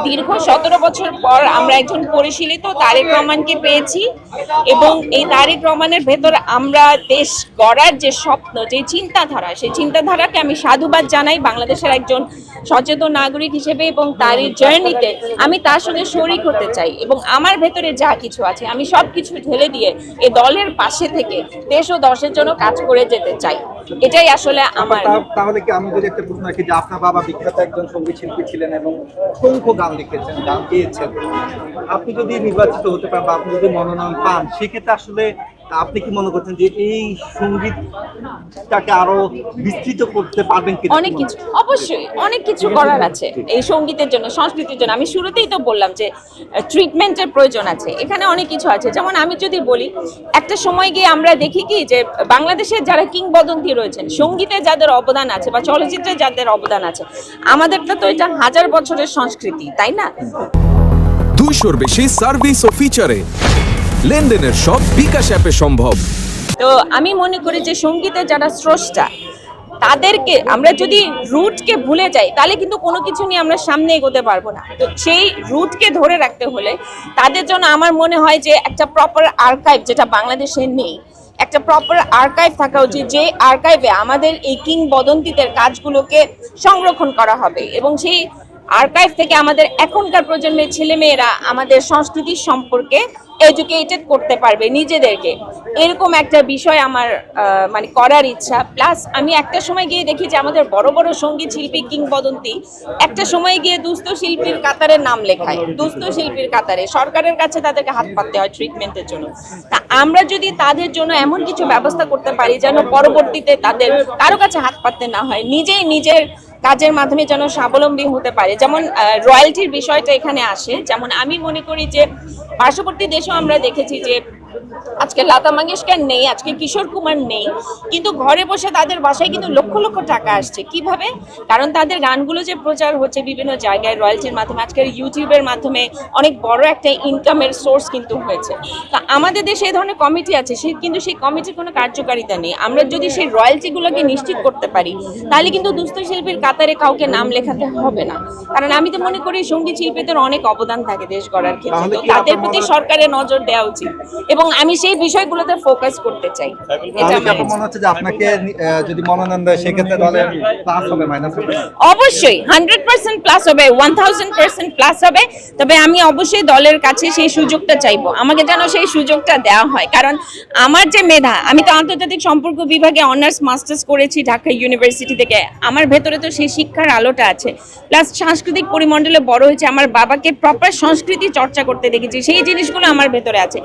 দীর্ঘ 17 বছর পর আমরা একজন পরিশীলিত তারেক রহমানকে পেয়েছি এবং এই তারেক রহমানের ভেতর আমরা দেশ গড়ার যে স্বপ্ন, যে চিন্তাধারা, সেই চিন্তাধারাকে আমি সাধুবাদ জানাই বাংলাদেশের একজন সচেতন নাগরিক হিসেবে, এবং তার এই জার্নিতে আমি তার সঙ্গে শরিক হতে চাই এবং আমার ভেতরে যা কিছু আছে আমি সব কিছু ঢেলে দিয়ে এই দলের পাশে থেকে দেশ ও দশের জন্য কাজ করে যেতে চাই। এটাই আসলে আমার। তাহলে কি আমি যদি একটা প্রশ্ন রাখি যে আপনার বাবা বিখ্যাত একজন সঙ্গীত শিল্পী ছিলেন এবং অসংখ্য গান লিখেছেন, গান গেয়েছেন, আপনি যদি নির্বাচিত হতে পারেন বা আপনি যদি মনোনয়ন পান, সেক্ষেত্রে আসলে আপনি কি মনে করছেন যে এই সঙ্গীতটাকে আরো বিস্তৃত করতে পারবেন কি? অনেক কিছু, অবশ্যই অনেক কিছু করার আছে এই সঙ্গীতের জন্য, সংস্কৃতির জন্য। আমি শুরুতেই তো বললাম যে ট্রিটমেন্টের প্রয়োজন আছে, এখানে অনেক কিছু আছে। যেমন আমি যদি বলি, একটা সময় গিয়ে আমরা দেখি কি যে বাংলাদেশের যারা কিংবদন্তি রয়েছেন, সঙ্গীতে যাদের অবদান আছে বা চলচ্চিত্রে যাদের অবদান আছে, আমাদেরটা তো এটা 1000 বছরের সংস্কৃতি, তাই না? 200-র বেশি সার্ভিস ও ফিচারে লেনদেনের সব বিকাশ অ্যাপে সম্ভব। তো আমি মনে করি যে সঙ্গীতের যারা স্রষ্টা, তাদেরকে আমরা যদি রুটকে ভুলে যাই তাহলে কিন্তু কোনো কিছু নিয়ে আমরা সামনে এগোতে পারবো না। তো সেই রুটকে ধরে রাখতে হলে তাদের জন্য আমার মনে হয় যে একটা প্রপার আর্কাইভ, যেটা বাংলাদেশে নেই, একটা প্রপার আর্কাইভ থাকা উচিত, যে আর্কাইভে আমাদের এই কিংবদন্তিদের কাজগুলোকে সংরক্ষণ করা হবে এবং সেই আর্কাইভ থেকে আমাদের এখনকার প্রজন্মের ছেলেমেয়েরা আমাদের সংস্কৃতির সম্পর্কে এডুকেটেড করতে পারবে নিজেদেরকে। এরকম একটা বিষয় আমার মানে করার ইচ্ছা। প্লাস আমি একটা সময় গিয়ে দেখি যে আমাদের বড় বড় সঙ্গীত শিল্পী কিংবদন্তি একটা সময় গিয়ে দুস্থ শিল্পীর কাতারে নাম লেখায়, দুস্থ শিল্পীর কাতারে সরকারের কাছে তাদেরকে হাত পাততে হয় ট্রিটমেন্টের জন্য। তা আমরা যদি তাদের জন্য এমন কিছু ব্যবস্থা করতে পারি যেন পরবর্তীতে তাদের কারো কাছে হাত পাততে না হয়, নিজেই নিজের কাজের মাধ্যমে যেন স্বাবলম্বী হতে পারে। যেমন রয়্যালটির বিষয়টা এখানে আসে। যেমন আমি মনে করি যে পার্শ্ববর্তী দেশেও আমরা দেখেছি যে আজকে লতা মঙ্গেশকর নেই, আজকে কিশোর কুমার নেই, কিন্তু ঘরে বসে তাদের বাসায় কিন্তু লক্ষ লক্ষ টাকা আসছে। কিভাবে? কারণ তাদের গানগুলো যে প্রচার হচ্ছে বিভিন্ন জায়গায় রয়্যালটির মাধ্যমে, আজকের ইউটিউবের মাধ্যমে অনেক বড় একটা ইনকামের সোর্স কিন্তু হয়েছে। তো আমাদের দেশে এই ধরনের কমিটি আছে, কিন্তু সেই কমিটির কোনো কার্যকারিতা নেই। আমরা যদি সেই রয়্যালটিগুলোকে নিশ্চিত করতে পারি তাহলে কিন্তু দুস্থ শিল্পীর কাতারে কাউকে নাম লেখাতে হবে না। কারণ আমি তো মনে করি সঙ্গীত শিল্পীদের অনেক অবদান থাকে দেশ গড়ার ক্ষেত্রে, তো তাদের প্রতি সরকারের নজর দেওয়া উচিত এবং আমি সেই বিষয়গুলোতে ফোকাস করতে চাই। এটা আমার মনে হচ্ছে যে আপনাকে যদি মনোনয়ন দেয় সেক্ষেত্রে দলে প্লাস হবে মাইনাস হবে? অবশ্যই 100% প্লাস হবে, 1000% প্লাস হবে। তবে আমি অবশ্যই দলের কাছে সেই সুযোগটা চাইবো, আমাকে যেন সেই সুযোগটা দেওয়া হয়। কারণ আমার যে মেধা, আমি তো আন্তর্জাতিক সম্পর্ক বিভাগে অনার্স মাস্টার্স করেছি ঢাকা ইউনিভার্সিটি থেকে, আমার ভেতরে তো সেই শিক্ষার আলোটা আছে। প্লাস সাংস্কৃতিক পরিমণ্ডলে বড় হয়েছে, আমার বাবাকে প্রপার সংস্কৃতি চর্চা করতে দেখেছি, সেই জিনিসগুলো আমার ভেতরে আছে।